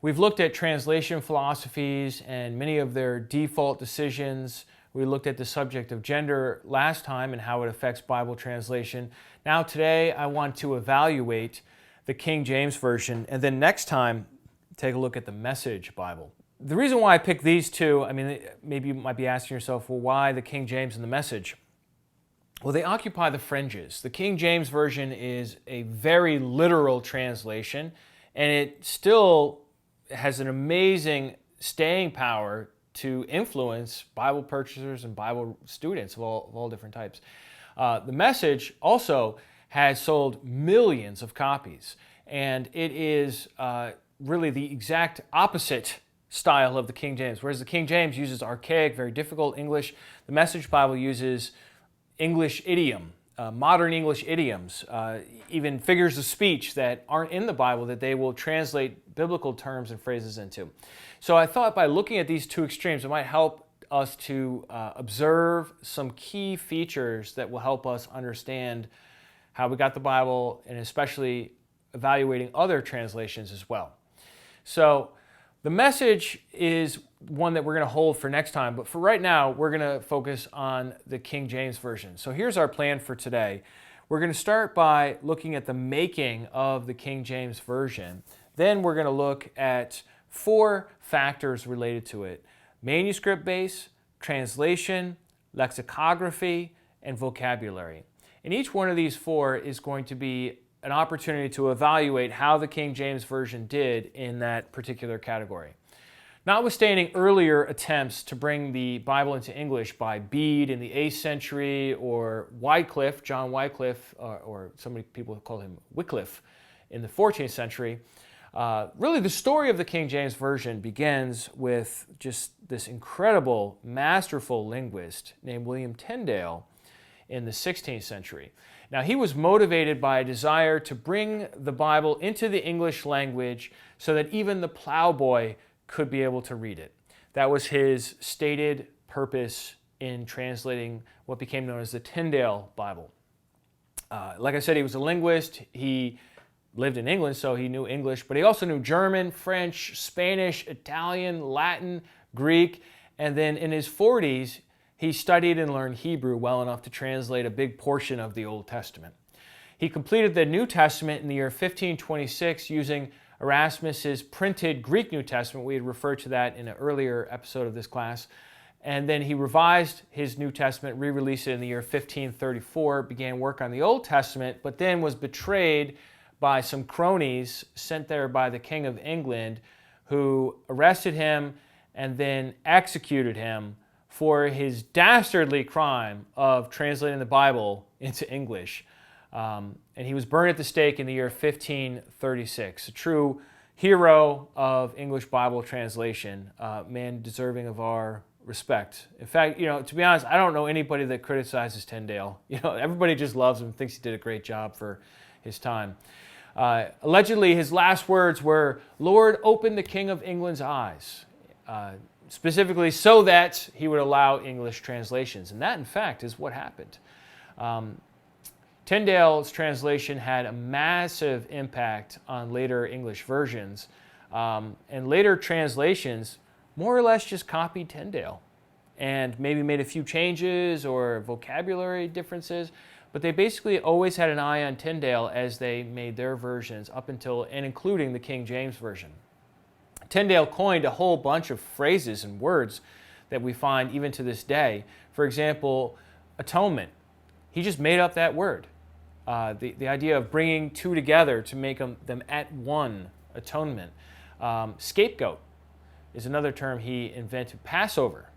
We've looked at translation philosophies and many of their default decisions. We looked at the subject of gender last time and how it affects Bible translation. Now today I want to evaluate the King James Version, and then next time take a look at the Message Bible. The reason why I picked these two, I mean, maybe you might be asking yourself, well, why the King James and the Message? Well, they occupy the fringes. The King James Version is a very literal translation, and it still has an amazing staying power to influence Bible purchasers and Bible students of all different types. The Message also has sold millions of copies, and it is really the exact opposite style of the King James. Whereas the King James uses archaic, very difficult English, the Message Bible uses English idiom, modern English idioms, even figures of speech that aren't in the Bible that they will translate biblical terms and phrases into. So I thought by looking at these two extremes, it might help us to observe some key features that will help us understand how we got the Bible, and especially evaluating other translations as well. So the Message is one that we're going to hold for next time, but for right now, we're going to focus on the King James Version. So here's our plan for today. We're going to start by looking at the making of the King James Version. Then we're going to look at 4 factors related to it: manuscript base, translation, lexicography, and vocabulary. And each one of these 4 is going to be an opportunity to evaluate how the King James Version did in that particular category. Notwithstanding earlier attempts to bring the Bible into English by Bede in the 8th century, or Wycliffe, John Wycliffe, or so many people call him Wycliffe, in the 14th century, really the story of the King James Version begins with just this incredible, masterful linguist named William Tyndale in the 16th century. Now, he was motivated by a desire to bring the Bible into the English language so that even the plowboy could be able to read it. That was his stated purpose in translating what became known as the Tyndale Bible. Like I said, he was a linguist. He lived in England, so he knew English, but he also knew German, French, Spanish, Italian, Latin, Greek, and then in his 40s, he studied and learned Hebrew well enough to translate a big portion of the Old Testament. He completed the New Testament in the year 1526 using Erasmus's printed Greek New Testament. We had referred to that in an earlier episode of this class. And then he revised his New Testament, re-released it in the year 1534, began work on the Old Testament, but then was betrayed by some cronies sent there by the King of England, who arrested him and then executed him for his dastardly crime of translating the Bible into English. And he was burned at the stake in the year 1536. A true hero of English Bible translation, man deserving of our respect. In fact, to be honest, I don't know anybody that criticizes Tyndale. Everybody just loves him, thinks he did a great job for his time. Allegedly, his last words were, "Lord, open the King of England's eyes," specifically so that he would allow English translations. And that, in fact, is what happened. Tyndale's translation had a massive impact on later English versions, and later translations more or less just copied Tyndale and maybe made a few changes or vocabulary differences, but they basically always had an eye on Tyndale as they made their versions up until and including the King James Version. Tyndale coined a whole bunch of phrases and words that we find even to this day. For example, atonement. He just made up that word. The idea of bringing two together to make them at one, atonement. Scapegoat is another term he invented. Passover,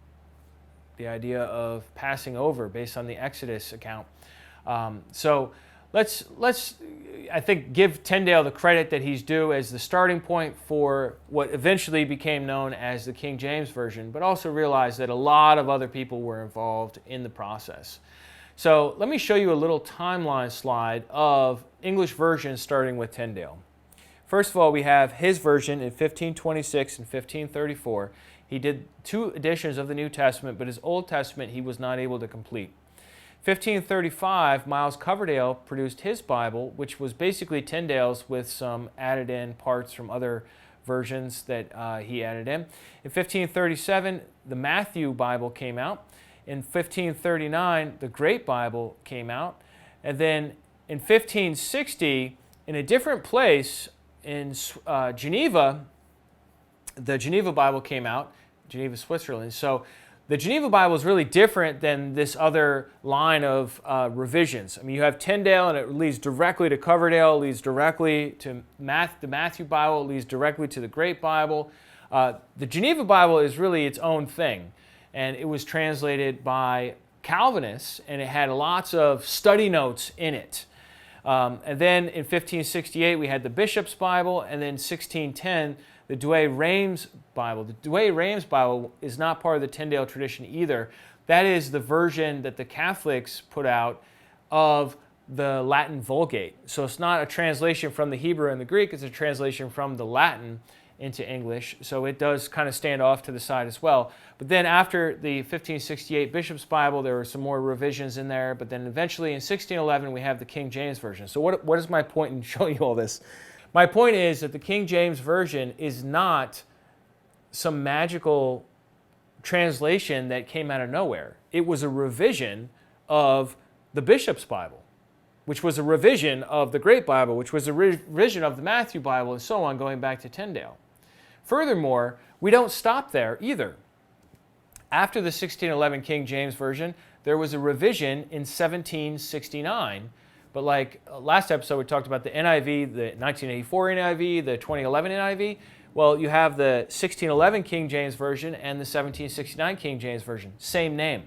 the idea of passing over based on the Exodus account. So let's I think give Tyndale the credit that he's due as the starting point for what eventually became known as the King James Version, but also realize that a lot of other people were involved in the process. So let me show you a little timeline slide of English versions starting with Tyndale. First of all, we have his version in 1526 and 1534. He did 2 editions of the New Testament, but his Old Testament he was not able to complete. 1535, Miles Coverdale produced his Bible, which was basically Tyndale's with some added in parts from other versions that he added in. In 1537, the Matthew Bible came out. In 1539, the Great Bible came out. And then in 1560, in a different place in Geneva, the Geneva Bible came out, Geneva, Switzerland. So the Geneva Bible is really different than this other line of revisions. I mean, you have Tyndale, and it leads directly to Coverdale, leads directly to the Matthew Bible, leads directly to the Great Bible. The Geneva Bible is really its own thing, and it was translated by Calvinists, and it had lots of study notes in it. And then in 1568, we had the Bishop's Bible, and then 1610, the Douay-Rheims Bible. The Douay-Rheims Bible is not part of the Tyndale tradition either. That is the version that the Catholics put out of the Latin Vulgate. So it's not a translation from the Hebrew and the Greek, it's a translation from the Latin into English. So it does kind of stand off to the side as well. But then after the 1568 Bishop's Bible, there were some more revisions in there. But then eventually in 1611, we have the King James Version. So what is my point in showing you all this? My point is that the King James Version is not some magical translation that came out of nowhere. It was a revision of the Bishop's Bible, which was a revision of the Great Bible, which was a revision of the Matthew Bible, and so on, going back to Tyndale. Furthermore, we don't stop there either. After the 1611 King James Version, there was a revision in 1769. But like last episode, we talked about the NIV, the 1984 NIV, the 2011 NIV. Well, you have the 1611 King James Version and the 1769 King James Version. Same name.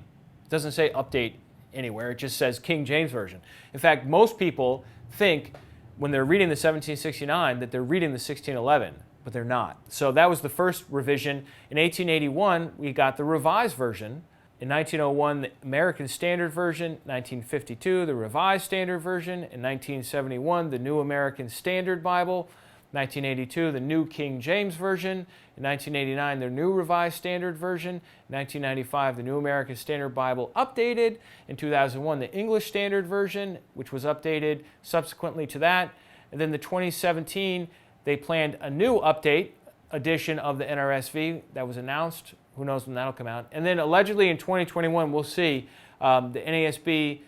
It doesn't say update anywhere. It just says King James Version. In fact, most people think when they're reading the 1769 that they're reading the 1611, but they're not. So that was the first revision. In 1881, we got the Revised Version. In 1901, the American Standard Version. 1952, the Revised Standard Version. In 1971, the New American Standard Bible. 1982, the New King James Version. In 1989, the New Revised Standard Version. In 1995, the New American Standard Bible updated. In 2001, the English Standard Version, which was updated subsequently to that. And then the 2017, they planned a new update edition of the NRSV that was announced. Who knows when that'll come out. And then allegedly in 2021, we'll see the NASB,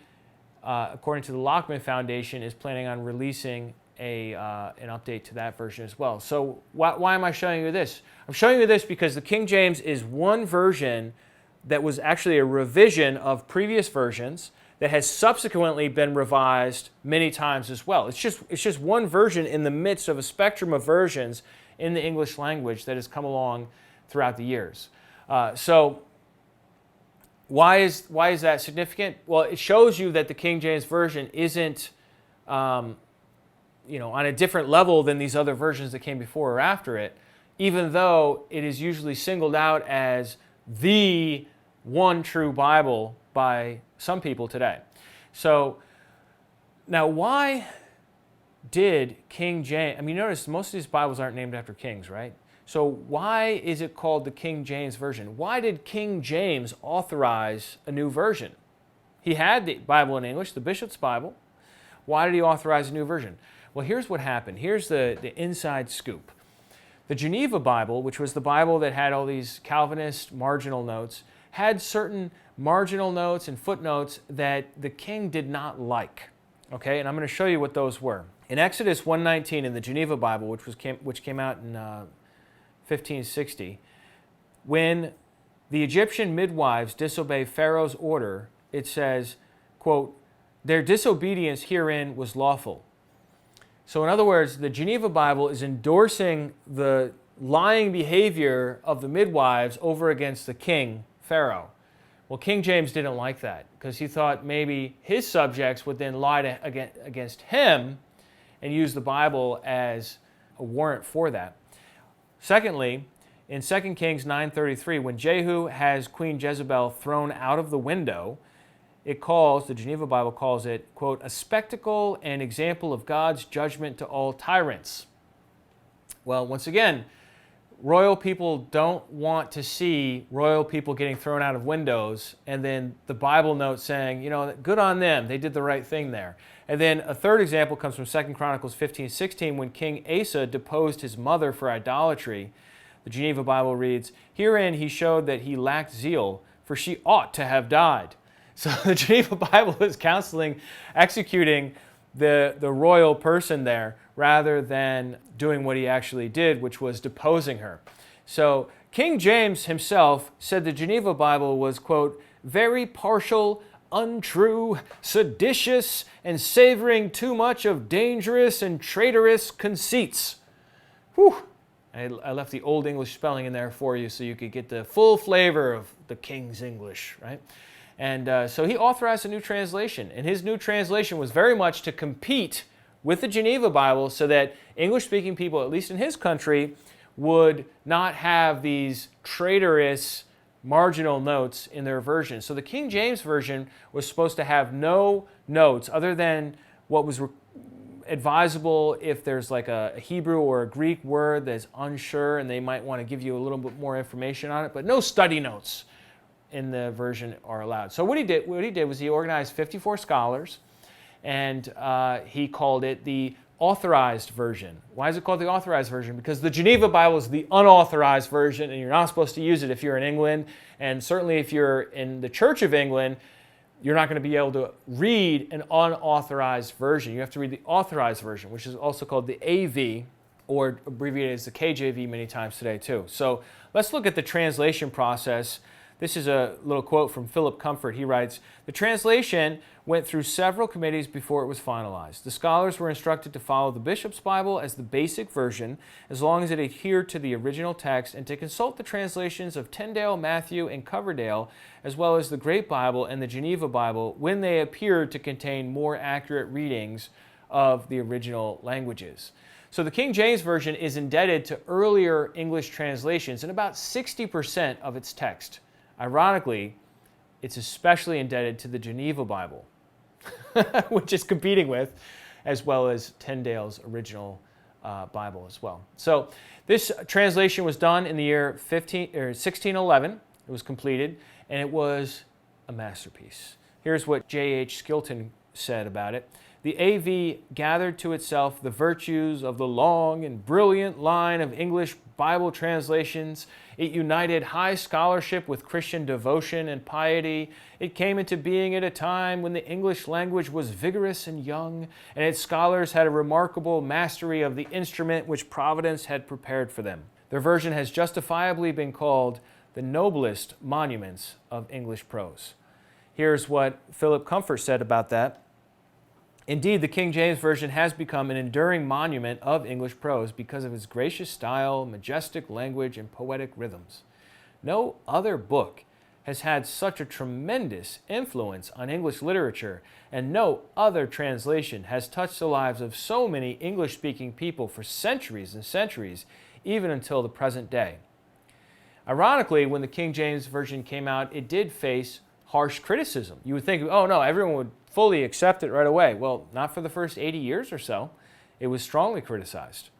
according to the Lockman Foundation, is planning on releasing an update to that version as well. So why am I showing you this? I'm showing you this because the King James is one version that was actually a revision of previous versions that has subsequently been revised many times as well. It's just one version in the midst of a spectrum of versions in the English language that has come along throughout the years. So why is that significant? Well, it shows you that the King James Version isn't on a different level than these other versions that came before or after it, even though it is usually singled out as the one true Bible by some people today. So now why did King James, notice most of these Bibles aren't named after kings, right? So why is it called the King James Version? Why did King James authorize a new version? He had the Bible in English, the Bishop's Bible. Why did he authorize a new version? Well, here's what happened. Here's the inside scoop. The Geneva Bible, which was the Bible that had all these Calvinist marginal notes, had certain marginal notes and footnotes that the king did not like. Okay, and I'm going to show you what those were. In Exodus 1:19 in the Geneva Bible, which came out in 1560, when the Egyptian midwives disobey Pharaoh's order, it says, quote, "Their disobedience herein was lawful." So in other words, the Geneva Bible is endorsing the lying behavior of the midwives over against the king, Pharaoh. Well, King James didn't like that because he thought maybe his subjects would then lie against him and use the Bible as a warrant for that. Secondly, in 2 Kings 9:33, when Jehu has Queen Jezebel thrown out of the window, the Geneva Bible calls it, quote, "a spectacle and example of God's judgment to all tyrants." Well, once again, royal people don't want to see royal people getting thrown out of windows, and then the Bible note saying, you know, good on them, they did the right thing there. And then a third example comes from 2 Chronicles 15:16, when King Asa deposed his mother for idolatry. The Geneva Bible reads, "Herein he showed that he lacked zeal, for she ought to have died." So the Geneva Bible is counseling, executing the royal person there, rather than doing what he actually did, which was deposing her. So King James himself said the Geneva Bible was, quote, very partial, untrue, seditious, and savoring too much of dangerous and traitorous conceits. Whew. I left the Old English spelling in there for you so you could get the full flavor of the King's English, right? And so he authorized a new translation, and his new translation was very much to compete with the Geneva Bible so that English-speaking people, at least in his country, would not have these traitorous marginal notes in their version. So the King James Version was supposed to have no notes other than what was advisable if there's like a Hebrew or a Greek word that's unsure and they might want to give you a little bit more information on it, but no study notes in the version are allowed. So what he did was he organized 54 scholars, and he called it the authorized version. Why is it called the authorized version? Because the Geneva Bible is the unauthorized version, and you're not supposed to use it if you're in England, and certainly if you're in the Church of England, you're not going to be able to read an unauthorized version. You have to read the authorized version, which is also called the AV, or abbreviated as the KJV many times today too. So let's look at the translation process. This is a little quote from FilmConvert. He writes, "The translation went through several committees before it was finalized. The scholars were instructed to follow the Bishop's Bible as the basic version, as long as it adhered to the original text, and to consult the translations of Tyndale, Matthew, and Coverdale, as well as the Great Bible and the Geneva Bible, when they appeared to contain more accurate readings of the original languages." So the King James Version is indebted to earlier English translations in about 60% of its text. Ironically, it's especially indebted to the Geneva Bible, which is competing with, as well as Tyndale's original Bible as well. So this translation was done in the year 1611. It was completed, and it was a masterpiece. Here's what J.H. Skilton said about it. "The AV gathered to itself the virtues of the long and brilliant line of English Bible translations. It united high scholarship with Christian devotion and piety. It came into being at a time when the English language was vigorous and young, and its scholars had a remarkable mastery of the instrument which Providence had prepared for them. Their version has justifiably been called the noblest monuments of English prose." Here's what FilmConvert said about that. "Indeed, the King James Version has become an enduring monument of English prose because of its gracious style, majestic language, and poetic rhythms. No other book has had such a tremendous influence on English literature, and no other translation has touched the lives of so many English-speaking people for centuries and centuries, even until the present day." Ironically, when the King James Version came out, it did face harsh criticism. You would think, oh no, everyone would fully accept it right away. Well, not for the first 80 years or so. It was strongly criticized.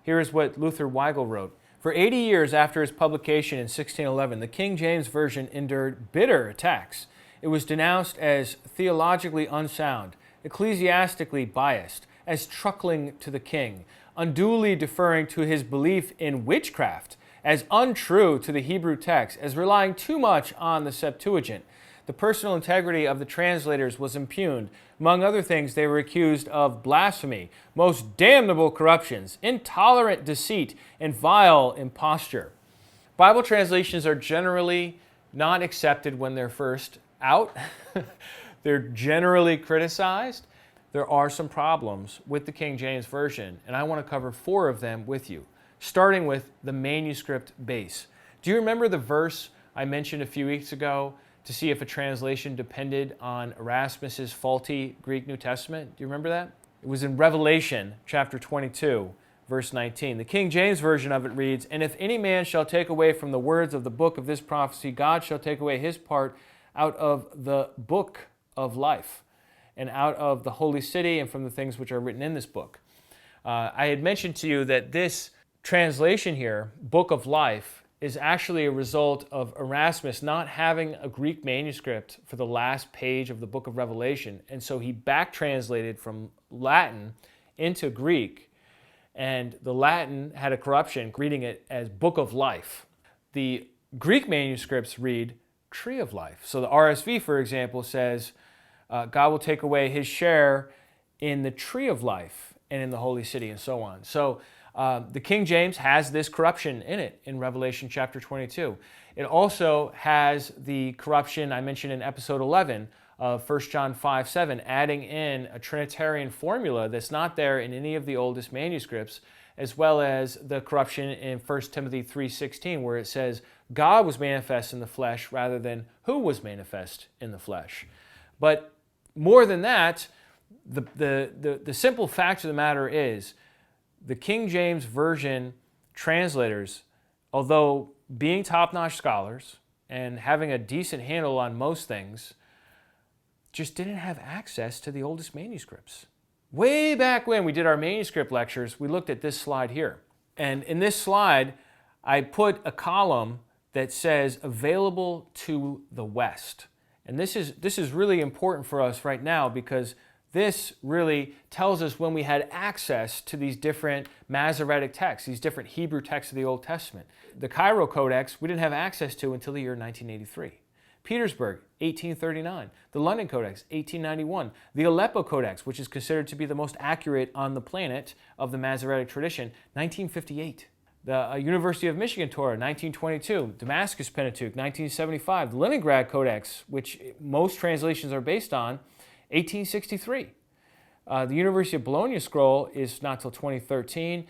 Here is what Luther Weigel wrote. "For 80 years after its publication in 1611, the King James Version endured bitter attacks. It was denounced as theologically unsound, ecclesiastically biased, as truckling to the king, unduly deferring to his belief in witchcraft, as untrue to the Hebrew text, as relying too much on the Septuagint. The personal integrity of the translators was impugned. Among other things, they were accused of blasphemy, most damnable corruptions, intolerant deceit, and vile imposture." Bible translations are generally not accepted when they're first out. They're generally criticized. There are some problems with the King James Version, and I want to cover 4 of them with you, starting with the manuscript base. Do you remember the verse I mentioned a few weeks ago to see if a translation depended on Erasmus's faulty Greek New Testament? Do you remember that? It was in Revelation chapter 22, verse 19. The King James Version of it reads, "And if any man shall take away from the words of the book of this prophecy, God shall take away his part out of the book of life, and out of the holy city, and from the things which are written in this book." I had mentioned to you that this translation here, Book of Life, is actually a result of Erasmus not having a Greek manuscript for the last page of the book of Revelation. And so he back translated from Latin into Greek. And the Latin had a corruption, reading it as Book of Life. The Greek manuscripts read Tree of Life. So the RSV, for example, says, God will take away his share in the Tree of Life and in the holy city, and so on. So the King James has this corruption in it in Revelation chapter 22. It also has the corruption I mentioned in episode 11 of 1 John 5:7, adding in a Trinitarian formula that's not there in any of the oldest manuscripts, as well as the corruption in 1 Timothy 3:16, where it says God was manifest in the flesh rather than who was manifest in the flesh. But more than that, the simple fact of the matter is the King James Version translators, although being top-notch scholars and having a decent handle on most things, just didn't have access to the oldest manuscripts. Way back when we did our manuscript lectures, we looked at this slide here. And in this slide, I put a column that says available to the West. And this is really important for us right now, because this really tells us when we had access to these different Masoretic texts, these different Hebrew texts of the Old Testament. The Cairo Codex we didn't have access to until the year 1983. Petersburg, 1839. The London Codex, 1891. The Aleppo Codex, which is considered to be the most accurate on the planet of the Masoretic tradition, 1958. The University of Michigan Torah, 1922. Damascus Pentateuch, 1975. The Leningrad Codex, which most translations are based on, 1863. The University of Bologna scroll is not till 2013.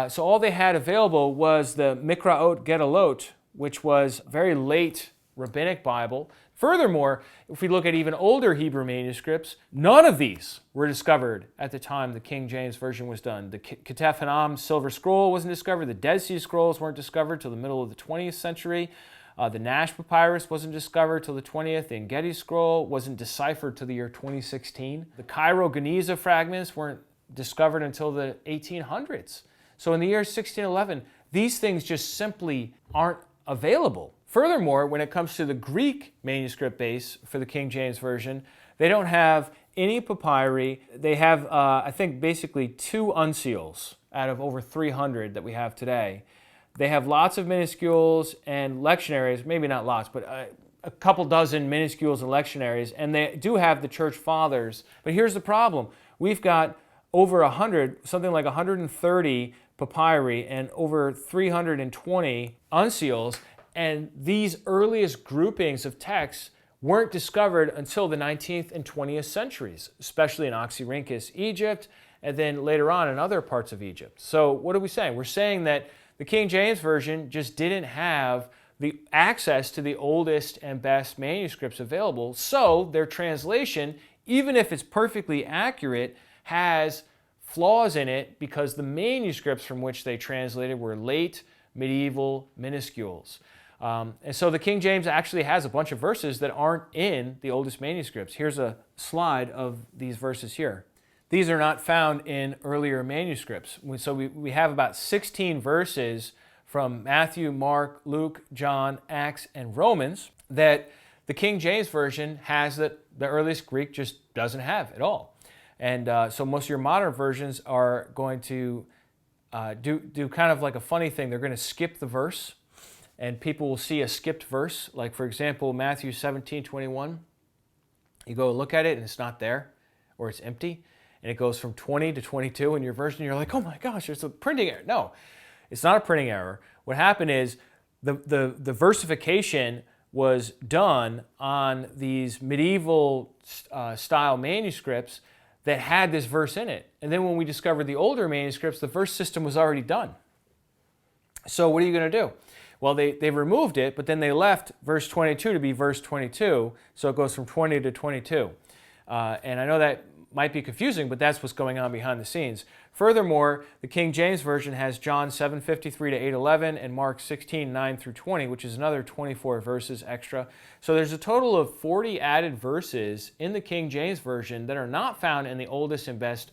So all they had available was the Mikraot Gedolot, which was very late rabbinic Bible. Furthermore, if we look at even older Hebrew manuscripts, none of these were discovered at the time the King James Version was done. The Ketef Hanam silver scroll wasn't discovered. The Dead Sea Scrolls weren't discovered till the middle of the 20th century. The Nash Papyrus wasn't discovered till the 20th. The Engedi Scroll wasn't deciphered till the year 2016. The Cairo Geniza fragments weren't discovered until the 1800s. So in the year 1611, these things just simply aren't available. Furthermore, when it comes to the Greek manuscript base for the King James Version, they don't have any papyri. They have, I think, basically 2 unseals out of over 300 that we have today. They have lots of minuscules and lectionaries, maybe not lots, but a couple dozen minuscules and lectionaries, and they do have the church fathers. But here's the problem. We've got over 100, something like 130 papyri and over 320 unseals, and these earliest groupings of texts weren't discovered until the 19th and 20th centuries, especially in Oxyrhynchus, Egypt, and then later on in other parts of Egypt. So what are we saying? We're saying that the King James Version just didn't have the access to the oldest and best manuscripts available, so their translation, even if it's perfectly accurate, has flaws in it because the manuscripts from which they translated were late medieval minuscules. And so the King James actually has a bunch of verses that aren't in the oldest manuscripts. Here's a slide of these verses here. These are not found in earlier manuscripts. So we have about 16 verses from Matthew, Mark, Luke, John, Acts, and Romans that the King James Version has that the earliest Greek just doesn't have at all. And so most of your modern versions are going to do kind of like a funny thing. They're going to skip the verse, and people will see a skipped verse. Like, for example, Matthew 17:21. You go look at it, and it's not there, or it's empty. And it goes from 20 to 22 in your version. You're like, oh my gosh, there's a printing error. No, it's not a printing error. What happened is the versification was done on these medieval style manuscripts that had this verse in it. And then when we discovered the older manuscripts, the verse system was already done. So what are you going to do? Well, they removed it, but then they left verse 22 to be verse 22. So it goes from 20 to 22. And I know that might be confusing, but that's what's going on behind the scenes. Furthermore, the King James Version has John 7:53 to 8:11 and Mark 16:9 through 20, which is another 24 verses extra. So there's a total of 40 added verses in the King James Version that are not found in the oldest and best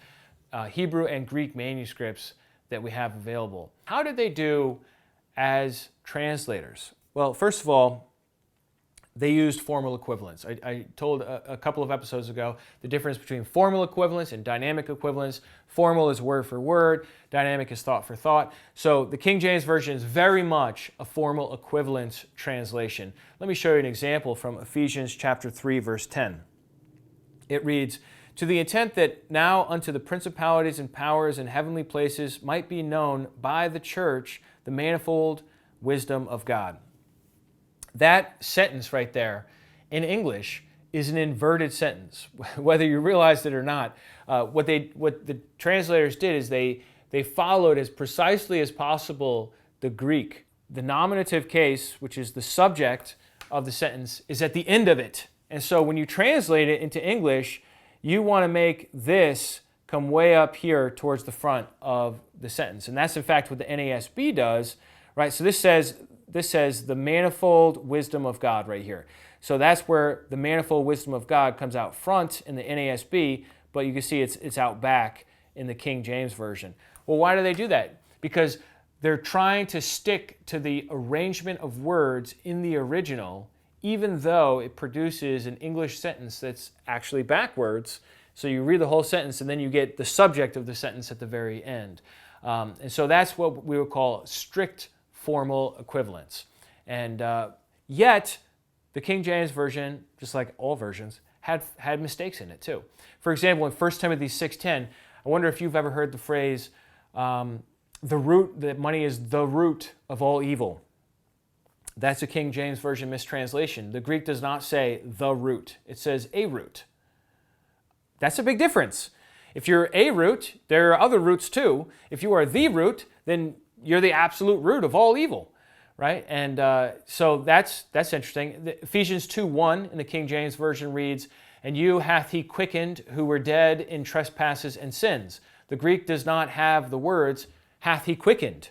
Hebrew and Greek manuscripts that we have available. How did they do as translators? Well, first of all, they used formal equivalence. I told a couple of episodes ago the difference between formal equivalence and dynamic equivalence. Formal is word for word, dynamic is thought for thought. So the King James Version is very much a formal equivalence translation. Let me show you an example from Ephesians chapter 3, verse 10. It reads, "To the intent that now unto the principalities and powers in heavenly places might be known by the church the manifold wisdom of God." That sentence right there in English is an inverted sentence, whether you realize it or not. What the translators did is they followed as precisely as possible the Greek. The nominative case, which is the subject of the sentence, is at the end of it. And so when you translate it into English, you want to make this come way up here towards the front of the sentence. And that's in fact what the NASB does, right? So this says the manifold wisdom of God right here. So that's where the manifold wisdom of God comes out front in the NASB, but you can see it's out back in the King James Version. Well, why do they do that? Because they're trying to stick to the arrangement of words in the original, even though it produces an English sentence that's actually backwards. So you read the whole sentence and then you get the subject of the sentence at the very end. And so that's what we would call strict formal equivalence. And yet, the King James Version, just like all versions, had mistakes in it too. For example, in 1 Timothy 6:10, I wonder if you've ever heard the phrase, that money is the root of all evil. That's a King James Version mistranslation. The Greek does not say the root. It says a root. That's a big difference. If you're a root, there are other roots too. If you are the root, then you're the absolute root of all evil, right? And so that's interesting. Ephesians 2:1 in the King James Version reads, "And you hath he quickened who were dead in trespasses and sins." The Greek does not have the words, hath he quickened.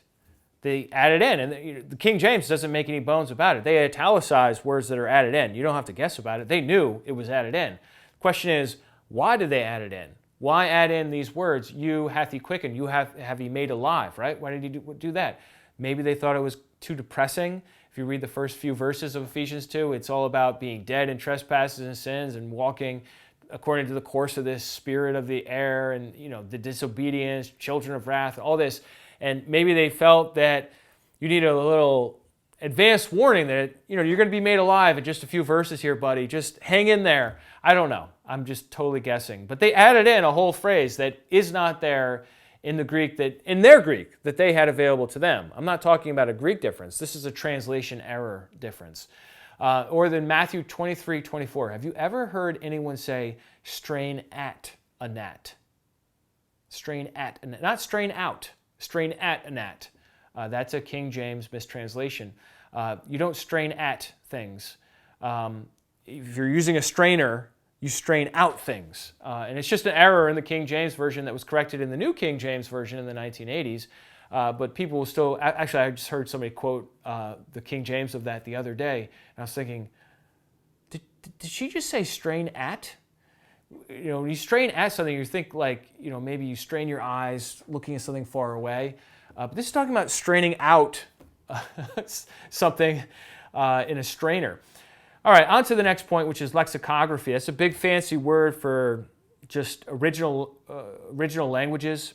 They added in, and the King James doesn't make any bones about it. They italicize words that are added in. You don't have to guess about it. They knew it was added in. The question is, why did they add it in? Why add in these words, you hath he quickened, you have he made alive, right? Why did he do that? Maybe they thought it was too depressing. If you read the first few verses of Ephesians 2, it's all about being dead in trespasses and sins and walking according to the course of this spirit of the air and, the disobedience, children of wrath, all this. And maybe they felt that you need a little advanced warning that, you're going to be made alive in just a few verses here, buddy. Just hang in there. I don't know. I'm just totally guessing. But they added in a whole phrase that is not there in the Greek, in their Greek that they had available to them. I'm not talking about a Greek difference. This is a translation error difference. Or then Matthew 23:24. Have you ever heard anyone say, strain at a gnat? Strain at a gnat. Not strain out. Strain at a gnat. That's a King James mistranslation. You don't strain at things. If you're using a strainer, you strain out things. And it's just an error in the King James Version that was corrected in the New King James Version in the 1980s. But people will still, actually I just heard somebody quote the King James of that the other day. And I was thinking, did she just say strain at? When you strain at something, you think like, maybe you strain your eyes looking at something far away. But this is talking about straining out something in a strainer. All right, on to the next point, which is lexicography. That's a big fancy word for just original languages.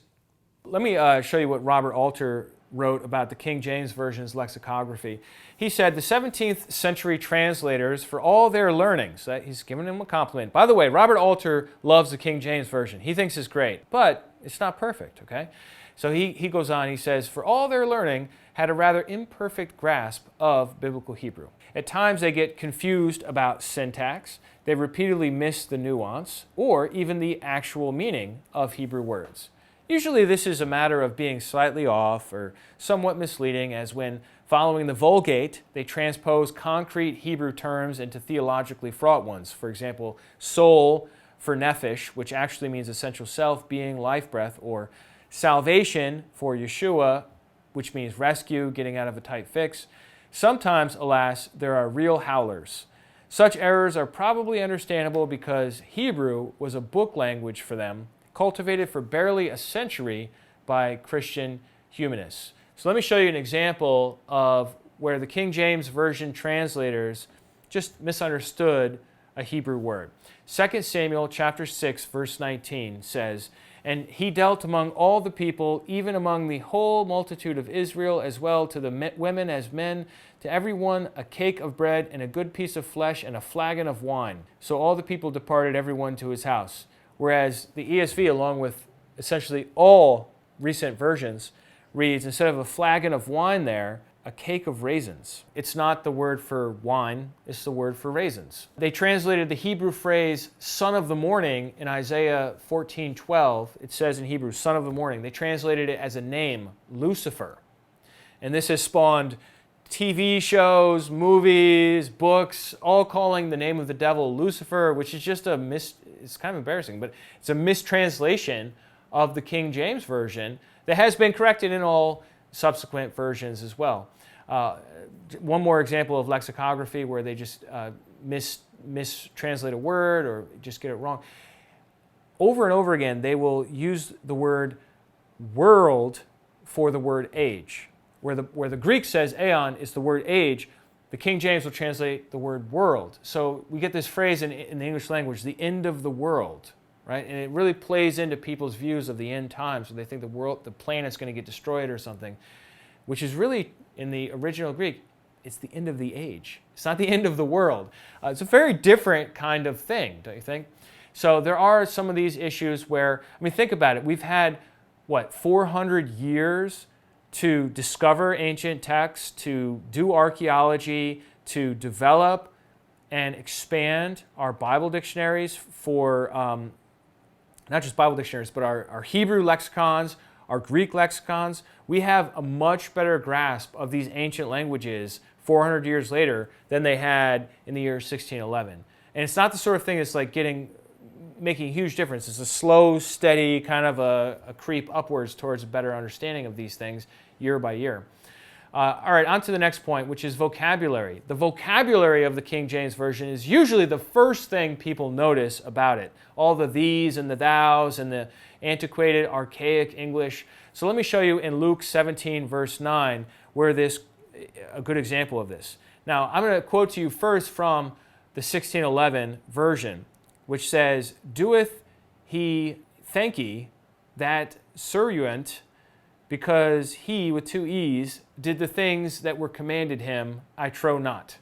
Let me show you what Robert Alter wrote about the King James Version's lexicography. He said, the 17th century translators, for all their learnings, he's giving them a compliment. By the way, Robert Alter loves the King James Version. He thinks it's great, but it's not perfect, okay? So he goes on, he says, for all their learning, had a rather imperfect grasp of biblical Hebrew. At times they get confused about syntax, they repeatedly miss the nuance, or even the actual meaning of Hebrew words. Usually this is a matter of being slightly off or somewhat misleading, as when, following the Vulgate, they transpose concrete Hebrew terms into theologically fraught ones. For example, soul for nephesh, which actually means essential self, being, life breath, or salvation for yeshu'ah, which means rescue, getting out of a tight fix. Sometimes, alas, there are real howlers. Such errors are probably understandable because Hebrew was a book language for them, cultivated for barely a century by Christian humanists. So let me show you an example of where the King James Version translators just misunderstood a Hebrew word. 2 Samuel chapter 6, verse 19 says, "And he dealt among all the people, even among the whole multitude of Israel, as well to the women as men, to every one a cake of bread and a good piece of flesh and a flagon of wine. So all the people departed, every one to his house." Whereas the ESV, along with essentially all recent versions, reads, instead of a flagon of wine there, a cake of raisins. It's not the word for wine, it's the word for raisins. They translated the Hebrew phrase son of the morning in Isaiah 14:12. It says in Hebrew, son of the morning. They translated it as a name, Lucifer. And this has spawned TV shows, movies, books, all calling the name of the devil Lucifer, which is just it's kind of embarrassing, but it's a mistranslation of the King James Version that has been corrected in all subsequent versions as well. One more example of lexicography where they just mistranslate a word or just get it wrong. Over and over again, they will use the word world for the word age. Where the Greek says aeon is the word age, the King James will translate the word world. So we get this phrase in the English language, the end of the world, right? And it really plays into people's views of the end times, where they think the planet's going to get destroyed or something, which is really, in the original Greek, it's the end of the age. It's not the end of the world. It's a very different kind of thing, don't you think? So there are some of these issues where, I mean, think about it. We've had, 400 years to discover ancient texts, to do archaeology, to develop and expand our Bible dictionaries for not just Bible dictionaries, but our Hebrew lexicons, our Greek lexicons. We have a much better grasp of these ancient languages 400 years later than they had in the year 1611. And it's not the sort of thing that's like making a huge difference. It's a slow, steady kind of a creep upwards towards a better understanding of these things year by year. All right, on to the next point, which is vocabulary. The vocabulary of the King James Version is usually the first thing people notice about it. All the these and the thous and the antiquated, archaic English. So let me show you in Luke 17, verse 9, where a good example of this. Now, I'm going to quote to you first from the 1611 version, which says, "Doeth he thank ye that seruent, because he," with two E's, "did the things that were commanded him, I trow not."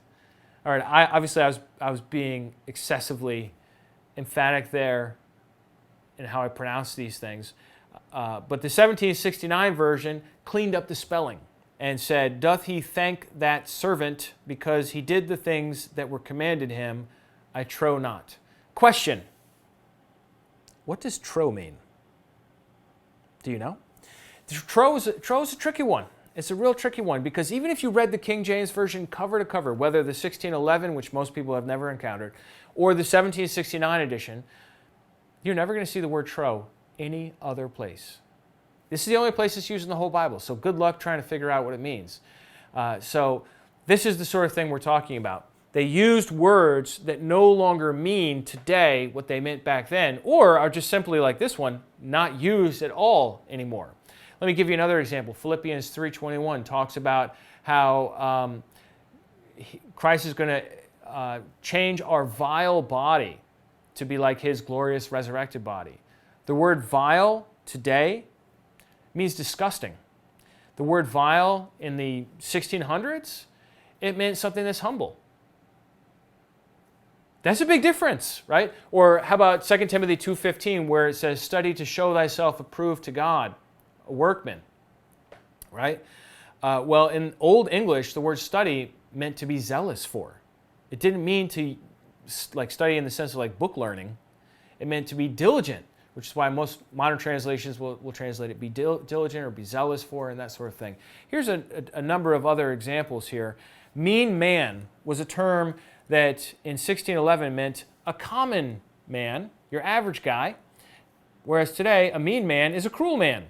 All right, obviously I was being excessively emphatic there in how I pronounce these things. But the 1769 version cleaned up the spelling and said, "Doth he thank that servant because he did the things that were commanded him, I trow not." Question: what does trow mean? Do you know? Trow is a tricky one. It's a real tricky one, because even if you read the King James Version cover to cover, whether the 1611, which most people have never encountered, or the 1769 edition, you're never going to see the word trow any other place. This is the only place it's used in the whole Bible, so good luck trying to figure out what it means. So this is the sort of thing we're talking about. They used words that no longer mean today what they meant back then, or are just simply like this one, not used at all anymore. Let me give you another example. Philippians 3:21 talks about how Christ is going to change our vile body to be like his glorious resurrected body. The word vile today means disgusting. The word vile in the 1600s, it meant something that's humble. That's a big difference, right? Or how about 2 Timothy 2:15, where it says, "Study to show thyself approved to God, a workman," right? Well, in Old English, the word study meant to be zealous for. It didn't mean to study in the sense of like book learning. It meant to be diligent, which is why most modern translations will translate it be diligent or be zealous for, and that sort of thing. Here's a number of other examples here. Mean man was a term that in 1611 meant a common man, your average guy, whereas today a mean man is a cruel man.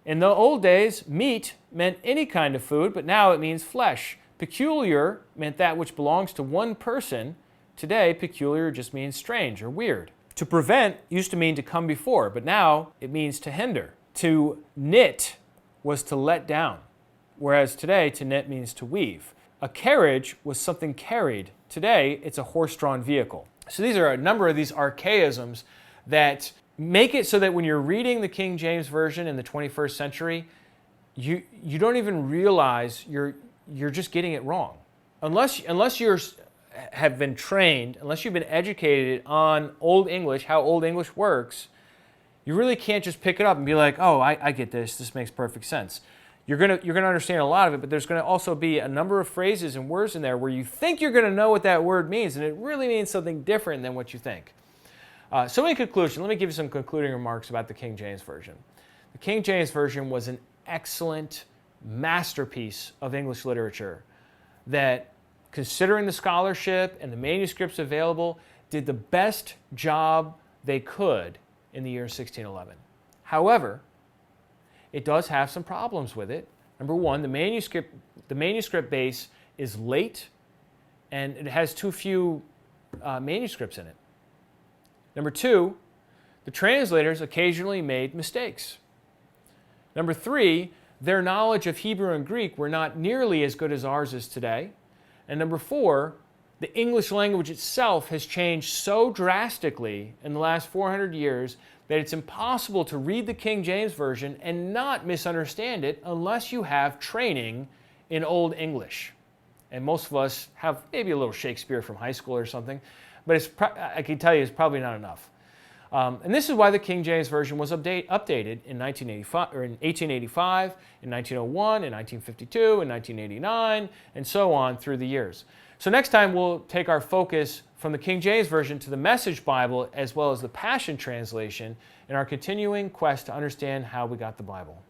In the old days, meat meant any kind of food, but now it means flesh. Peculiar meant that which belongs to one person. Today, peculiar just means strange or weird. To prevent used to mean to come before, but now it means to hinder. To knit was to let down, whereas today to knit means to weave. A carriage was something carried. Today, it's a horse-drawn vehicle. So these are a number of these archaisms that make it so that when you're reading the King James Version in the 21st century, you don't even realize you're just getting it wrong. Unless you have been trained, unless you've been educated on Old English, how Old English works, you really can't just pick it up and be like, oh, I get this. This makes perfect sense. You're gonna understand a lot of it, but there's gonna also be a number of phrases and words in there where you think you're gonna know what that word means, and it really means something different than what you think. So in conclusion, let me give you some concluding remarks about the King James Version. The King James Version was an excellent masterpiece of English literature that, considering the scholarship and the manuscripts available, did the best job they could in the year 1611. However, it does have some problems with it. Number one, the manuscript base is late, and it has too few manuscripts in it. Number two, the translators occasionally made mistakes. Number three, their knowledge of Hebrew and Greek were not nearly as good as ours is today. And number four, the English language itself has changed so drastically in the last 400 years that it's impossible to read the King James Version and not misunderstand it unless you have training in Old English. And most of us have maybe a little Shakespeare from high school or something, but I can tell you it's probably not enough. And this is why the King James Version was updated in 1885, in 1901, in 1952, in 1989, and so on through the years. So next time we'll take our focus from the King James Version to the Message Bible as well as the Passion Translation in our continuing quest to understand how we got the Bible.